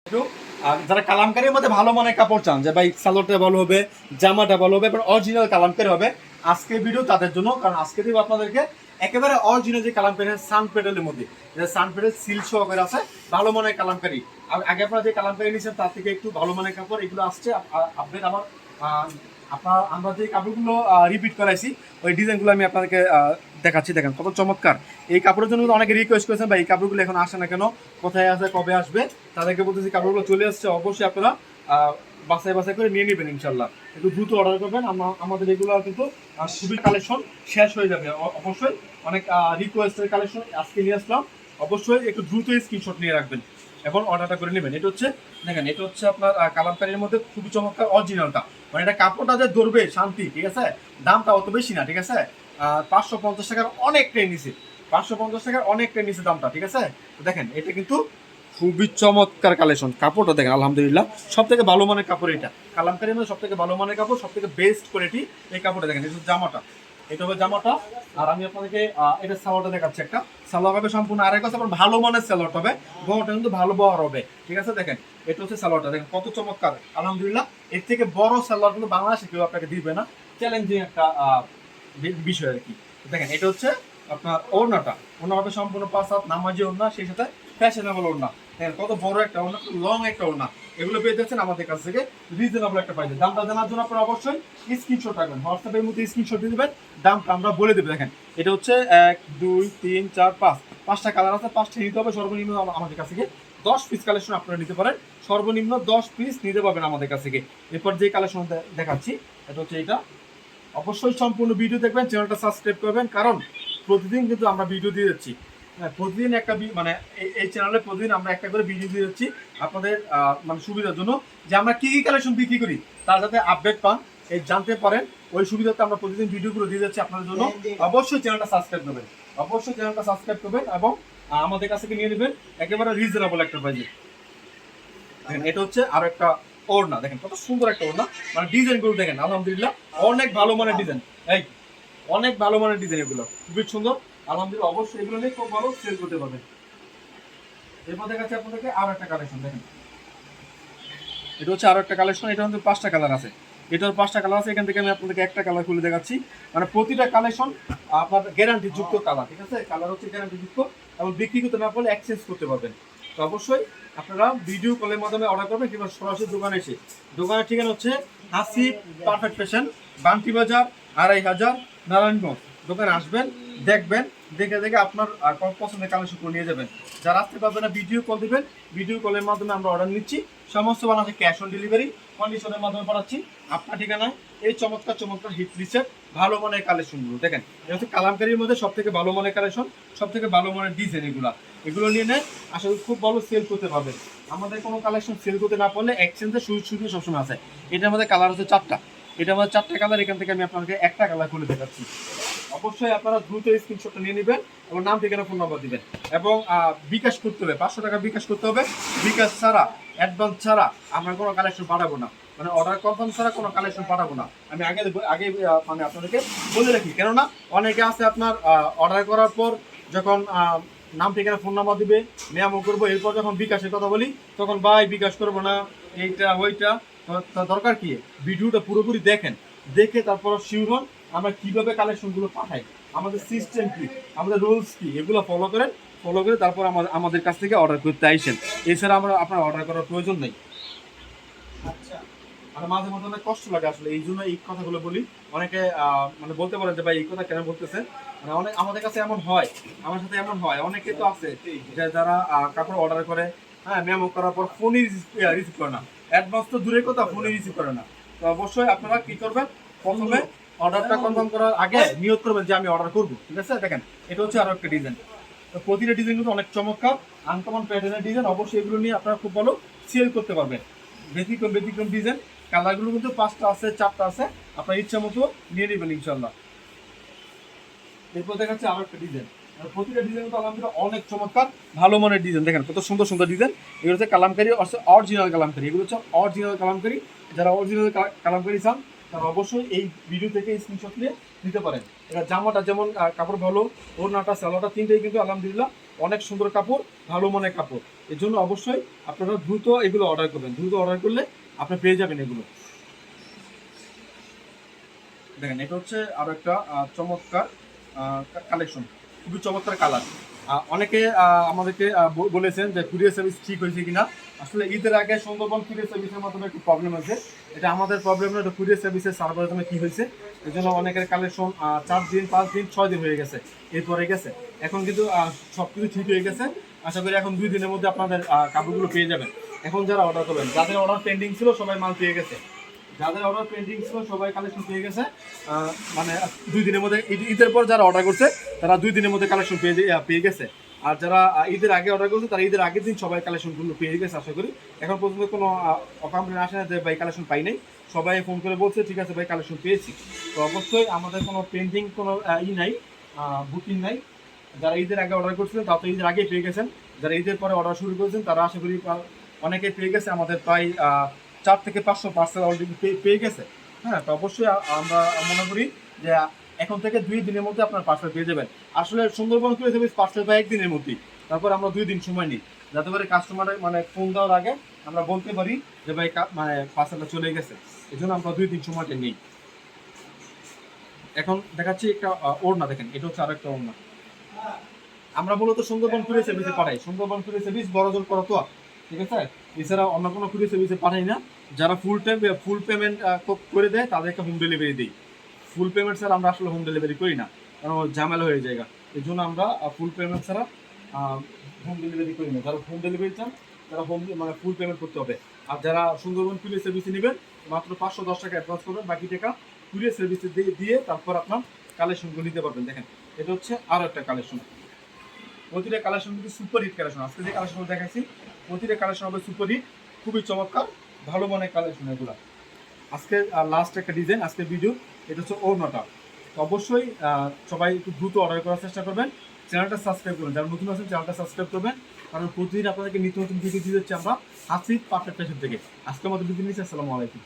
একটু যারা কালামকারীর মধ্যে ভালো মানের কাপড় চান যে ভাই সালোয়ারটা ভালো হবে, জামাটা ভালো হবে, এবার অরিজিনাল কালামকারী হবে, আজকে ভিডিও তাদের জন্য। কারণ আজকে দিব আপনাদেরকে একেবারে অরিজিনাল যে কালামকারী সান পেডেলের মধ্যে, সান পেডেল সিল সহকারে আছে, ভালো মানের কালামকারী। আগে আপনারা যে কালামকারী নিয়েছেন তার থেকে একটু ভালো মানের কাপড় এগুলো আসছে। আপডেট আমার আপনার আমরা যে কাপড়গুলো রিপিট করাইছি ওই ডিজাইনগুলো আমি আপনাদেরকে দেখাচ্ছি। দেখেন কত চমৎকার। এই কাপড়ের জন্য অনেকে রিকোয়েস্ট করেছেন ভাই এই কাপড়গুলো এখন আসে না কেন, কোথায় আসে, কবে আসবে। তাদেরকে বলতেছি কাপড়গুলো চলে আসছে, অবশ্যই আপনারা বাছাই বাছাই করে নিয়ে নেবেন ইনশাল্লাহ। একটু দ্রুত অর্ডার করবেন। আমাদের এগুলো কিন্তু খুবই কালেকশন শেষ হয়ে যাবে অবশ্যই। অনেক রিকোয়েস্টের কালেকশন আজকে নিয়ে আসলাম, অবশ্যই একটু দ্রুত স্ক্রিনশট নিয়ে রাখবেন এবং অর্ডারটা করে নেবেন। এটা হচ্ছে দেখেন, এটা হচ্ছে আপনার কালামকারীর মধ্যে খুবই চমৎকার অরিজিনালটা, মানে এটা কাপড়টা যে ধরবে শান্তি, ঠিক আছে। দামটা অত বেশি না, ঠিক আছে। 550 টাকার অনেকটাই নিচে, 550 টাকার অনেকটাই নিচে দামটা, ঠিক আছে। তো দেখেন এটা কিন্তু খুবই চমৎকার কালেকশন। কাপড়টা দেখেন আলহামদুলিল্লাহ সব থেকে ভালো মানের কাপড় এটা। কালামকারীর মধ্যে সব থেকে ভালো মানের কাপড়, সব থেকে বেস্ট কোয়ালিটি এই কাপড়টা। দেখেন এটা জামাটা, এটা হবে জামাটা। আর আমি আপনাদেরকে এটা সালোয়ারটা দেখাচ্ছি। একটা সালোয়ার হবে সম্পূর্ণ, আরেক কথা ভালো মানের সালোয়ার হবে, বড়টা কিন্তু ভালো বড় হবে, ঠিক আছে। দেখেন এটা হচ্ছে সালোয়ারটা, দেখেন কত চমৎকার আলহামদুলিল্লাহ। এর থেকে বড় সালোয়ার কিন্তু বাংলাদেশে কেউ আপনাকে দিবে না, চ্যালেঞ্জিং একটা বিষয় আর কি। দেখেন এটা হচ্ছে আপনার ওড়নাটা, ওড়না হবে সম্পূর্ণ 5 হাত নামাজি ওড়না, সেই সাথে ফ্যাশনেবল ওড়না। দেখেন কত বড় একটা ওড়না, লং একটা ওড়না। এগুলো পেয়ে যাচ্ছেন আমাদের কাছ থেকে রিজনেবল একটা প্রাইসে। দামটা জানার জন্য আপনারা অবশ্যই স্ক্রিনশট রাখবেন, হোয়াটসঅ্যাপের মধ্যে স্ক্রিনশট দিয়ে দেবেন, দামটা আমরা বলে দেবো। দেখেন এটা হচ্ছে 1 2 3 4 5 5টা কালার আছে, 5টা নিতে হবে। সর্বনিম্ন আমাদের কাছ থেকে 10 পিস কালেকশন আপনারা নিতে পারেন, সর্বনিম্ন 10 পিস নিতে পারবেন আমাদের কাছ থেকে। এরপর যে কালেকশন দেখাচ্ছি এটা হচ্ছে এটা। অবশ্যই সম্পূর্ণ ভিডিও দেখবেন, চ্যানেলটা সাবস্ক্রাইব করবেন, কারণ প্রতিদিন কিন্তু আমরা ভিডিও দিয়ে যাচ্ছি। হ্যাঁ, প্রতিদিন একটা মানে এই চ্যানেলে প্রতিদিন আমরা একটা করে ভিডিও দিয়ে যাচ্ছি আপনাদের মানে সুবিধার জন্য, যে আমরা কী কী কালেকশন বিক্রি করি তার যাতে আপডেট পান, এই জানতে পারেন, ওই সুবিধাতে আমরা প্রতিদিন ভিডিওগুলো দিয়ে যাচ্ছি আপনাদের জন্য। অবশ্যই চ্যানেলটা সাবস্ক্রাইব করবেন, অবশ্যই চ্যানেলটা সাবস্ক্রাইব করবেন এবং আমাদের কাছ থেকে নিয়ে নেবেন একেবারে রিজনেবল একটা প্রাইসে। দেখেন এটা হচ্ছে আরো একটা ওড়না, দেখেন কত সুন্দর একটা ওড়না, মানে ডিজাইন গুলো দেখেন আলহামদুলিল্লাহ অনেক ভালো মানের ডিজাইন, এই অনেক ভালো মানের ডিজাইন, এগুলো খুবই সুন্দর আলহামদুলিল্লাহ। অবশ্যই এগুলো নিয়ে খুব ভালো সেল করতে পারবেন। এরপর দেখাচ্ছি আপনাদেরকে আরো একটা কালেকশন। দেখেন এটা হচ্ছে আরো একটা কালেকশন, এটা হচ্ছে 5টা কালার আছে, এটার 5টা কালার আছে। এখান থেকে আমি আপনাদেরকে একটা কালার খুলে দেখাচ্ছি, মানে প্রতিটা কালেকশন আপনার গ্যারান্টি যুক্ত কালার, ঠিক আছে। কালার হচ্ছে গ্যারান্টি যুক্ত এবং বিক্রি করতে না পারলে এক্সচেঞ্জ করতে পারবেন। তো অবশ্যই আপনারা ভিডিও কলের মাধ্যমে অর্ডার করবেন কিংবা সরাসরি দোকানে এসে। দোকানের ঠিকানা হচ্ছে হাসিব পারফেক্ট ফ্যাশন, বান্টি বাজার 2500 নারায়ণগঞ্জ। দোকানে আসবেন, দেখবেন, দেখে দেখে আপনার পছন্দের কালেকশন করে নিয়ে যাবেন। যারা আসতে পারবেন না ভিডিও কল দিবেন, ভিডিও কলের মাধ্যমে আমরা অর্ডার নিচ্ছি, সমস্ত বানাচ্ছে ক্যাশ অন ডেলিভারি কন্ডিশনের মাধ্যমে পাঠাচ্ছি আপনার ঠিকানায়। এই চমৎকার চমৎকার হিট লিস্টের ভালো মানের কালেকশনগুলো দেখেন, এটা হচ্ছে কালামকারীর মধ্যে সব থেকে ভালো মানের কালেকশন, সব থেকে ভালো মানের ডিজাইন। এগুলো নিয়ে নেন, আসলে খুব ভালো সেল করতে পারবেন। আমাদের কোনো কালেকশন সেল করতে না পারলে এক্সচেঞ্জের সুযোগ সবসময় আছে। এটার মধ্যে কালার হচ্ছে 4টা, এটার মধ্যে 4টা কালার। এখান থেকে আমি আপনাকে একটা কালার খুলে দেখাচ্ছি। অবশ্যই আপনারা দ্রুত স্ক্রিনশটটা নিয়ে নেবেন এবং নাম, ঠিকানা, ফোন নাম্বার দিবেন এবং বিকাশ করতে হবে, 500 টাকা বিকাশ করতে হবে। বিকাশ ছাড়া, অ্যাডভান্স ছাড়া আমরা কোনো কালেকশন পাঠাবো না, মানে অর্ডার কনফার্ম ছাড়া কোনো কালেকশন পাঠাবো না। আমি আগে আগে মানে আপনাদেরকে বলে রাখি, কেননা অনেকে আছে আপনার অর্ডার করার পর যখন নাম, ঠিকানা, ফোন নাম্বার দিবে, মেয়ামো করবো, এরপর যখন বিকাশের কথা বলি তখন ভাই বিকাশ করবো না, এইটা ওইটা। দরকার কি ভিডিওটা পুরোপুরি দেখেন, দেখে তারপর শিওর হন আমরা কিভাবে কালেকশনগুলো পাঠাই, আমাদের সিস্টেম কি, আমাদের রুলস কি, এগুলো ফলো করে তারপর আমাদের কাছ থেকে অর্ডার করতে আইসেন। এছাড়া আপনার অর্ডার করার প্রয়োজন নেই। আচ্ছা, আর মাঝে মধ্যে অনেক কষ্ট লাগে আসলে, এই জন্য এই কথাগুলো বলি। অনেকে মানে বলতে পারেন যে ভাই এই কথা কেন বলতেছে, মানে অনেক আমাদের কাছে এমন হয়, আমার সাথে এমন হয়, অনেকে তো আছে যে যারা কাপড় অর্ডার করে, হ্যাঁ, মেমো করার পর ফোনই রিসিভ করে না, অ্যাডভান্স তো দূরের কথা ফোনই রিসিভ করে না। তো অবশ্যই আপনারা কি করবেন, প্রথমে অর্ডারটা কনফার্ম করার আগে নিয়ত করবেন যে আমি অর্ডার করবো, ঠিক আছে। দেখেন এটা হচ্ছে আরো একটা ডিজাইন, তো প্রতিটা ডিজাইন কিন্তু অনেক চমৎকার আনকমন প্যাটার্নের ডিজাইন। অবশ্যই এগুলো নিয়ে আপনারা খুব ভালো সেল করতে পারবেন। ব্যতিক্রম ডিজাইন, কালারগুলো কিন্তু 5টা আছে, 4টা আছে, আপনার ইচ্ছা মতো নিয়ে নেবেন ইনশাল্লাহ। এরপর দেখাচ্ছে আরো একটা ডিজাইন, প্রতিটা ডিজাইন কিন্তু আলহামদুলিল্লাহ অনেক চমৎকার ভালো মানের ডিজাইন। দেখেন কত সুন্দর সুন্দর ডিজাইন। এগুলো হচ্ছে কালামকারী, অরিজিনাল কালামকারী, এগুলো হচ্ছে অরিজিনাল কালামকারী। যারা অরিজিনাল কালামকারী চান তারা অবশ্যই এই ভিডিও থেকে স্ক্রিনশট নিয়ে নিতে পারেন। এটা জামাটা যেমন কাপড় ভালো, ওড়নাটা সালোয়ারটা তিনটেই কিন্তু আলহামদুলিল্লাহ অনেক সুন্দর কাপড়, ভালো মানের কাপড়। এর জন্য অবশ্যই আপনারা দ্রুত এগুলো অর্ডার করবেন। দ্রুত অর্ডার করলে আপনি পেয়ে যাবেন এগুলো। দেখেন এটা হচ্ছে আরো একটা চমৎকার কালেকশন, খুবই চমৎকার কালার। অনেকে আমাদেরকে বলেছেন যে কুরিয়ার সার্ভিস ঠিক হয়েছে কিনা। আসলে ঈদের আগে সুন্দরবন কুরিয়ার সার্ভিসের মাধ্যমে একটু প্রবলেম হয়েছে, এটা আমাদের প্রবলেম না, এটা কুরিয়ার সার্ভিসের সার্ভারের জন্য কি হয়েছে। এই জন্য অনেকের কালেকশন 4 দিন 5 দিন 6 দিন হয়ে গেছে, এরপরে গেছে। এখন কিন্তু সব কিছু ঠিক হয়ে গেছে। আশা করি এখন 2 দিনের মধ্যে আপনাদের কাপড়গুলো পেয়ে যাবেন। এখন যারা অর্ডার করবেন, যাদের অর্ডার পেন্ডিং ছিল সবাই মাল পেয়ে গেছে। যাদের অর্ডার পেন্ডিং ছিল সবাই কালেকশন পেয়ে গেছে। মানে 2 দিনের মধ্যে, ঈদের পর যারা অর্ডার করছে তারা 2 দিনের মধ্যে কালেকশন পেয়ে গেছে। আর যারা ঈদের আগে অর্ডার করছে তারা ঈদের আগের দিন সবাই কালেকশনগুলো পেয়ে গেছে আশা করি। এখন পর্যন্ত কোনো কমপ্লেন আসে না যে ভাই কালেকশন পাই নাই। সবাই ফোন করে বলছে ঠিক আছে ভাই কালেকশন পেয়েছি। তো অবশ্যই আমাদের কোনো পেন্ডিং কোনো নাই, বুকিং নাই। যারা ঈদের আগে অর্ডার করছিলেন তারা তো ঈদের আগেই পেয়ে গেছেন। যারা ঈদের পরে অর্ডার শুরু করেছেন তারা আশা করি অনেকেই পেয়ে গেছে। আমাদের প্রায় 4 থেকে 500 পার্সেল অলরেডি পেয়ে গেছে। হ্যাঁ, তো অবশ্যই আমরা মনে করি যে এখন থেকে 2 দিনের মধ্যে আপনার পার্সেল পেয়ে যাবেন। আসলে সুন্দরবন কুরিয়ার সার্ভিস পার্সেল পাই 1 দিনের মধ্যেই, তারপর আমরা 2 দিন সময় নিই, যাতে করে কাস্টমারের মানে ফোন দেওয়ার আগে আমরা বলতে পারি যে ভাই মানে পার্সেলটা চলে গেছে। এই জন্য আমরা 2 দিন সময়টা নিই। এখন দেখাচ্ছি একটা ওড়না, দেখেন এটা হচ্ছে আরেকটা ওড়না। আমরা মূলত সুন্দরবন কুরিয়ার সার্ভিসে পাঠাই। সুন্দরবন কুরিয়ার সার্ভিস বড় জোর করো তো, ঠিক আছে। এছাড়া অন্য কোনো কুরিয়ার সার্ভিসে পাঠাই না। যারা ফুল পেমেন্ট করে দেয় তাদেরকে হোম ডেলিভারি দিই। ফুল পেমেন্ট ছাড়া আমরা আসলে হোম ডেলিভারি করি না, কারণ ঝামেলা হয়ে যায়। এই জন্য আমরা ফুল পেমেন্ট ছাড়া হোম ডেলিভারি করি না। যারা হোম ডেলিভারি চান তারা মানে ফুল পেমেন্ট করতে হবে। আর যারা সুন্দরবন কুরিয়ার সার্ভিসে নেবেন মাত্র 510 টাকা অ্যাডভান্স করবেন, বাকি টাকা কুরিয়ার সার্ভিসে দিয়ে তারপর আপনার কালেকশনগুলো নিতে পারবেন। দেখেন এটা হচ্ছে আরও একটা কালেকশন। প্রতিটা কালেকশন কিন্তু সুপার হিট কালেকশন। আজকে যে কালেকশনগুলো দেখাচ্ছি প্রতিটা কালেকশন হবে সুপার হিট, খুবই চমৎকার, ভালো মানের কালেকশন এগুলো। আজকে লাস্ট একটা ডিজাইন, আজকের ভিডিও এটা হচ্ছে ওড়নাটা। তো অবশ্যই সবাই একটু দ্রুত অর্ডার করার চেষ্টা করবেন। চ্যানেলটা সাবস্ক্রাইব করবেন, যারা নতুন আছেন চ্যানেলটা সাবস্ক্রাইব করবেন, কারণ প্রতিদিন আপনাদেরকে নিত্য নতুন ভিডিও দিয়ে যাচ্ছি আমরা হাসিব পারফেক্ট ফ্যাশন থেকে। আজকের মতো ভিডিও নিচ্ছি, আসসালামু আলাইকুম।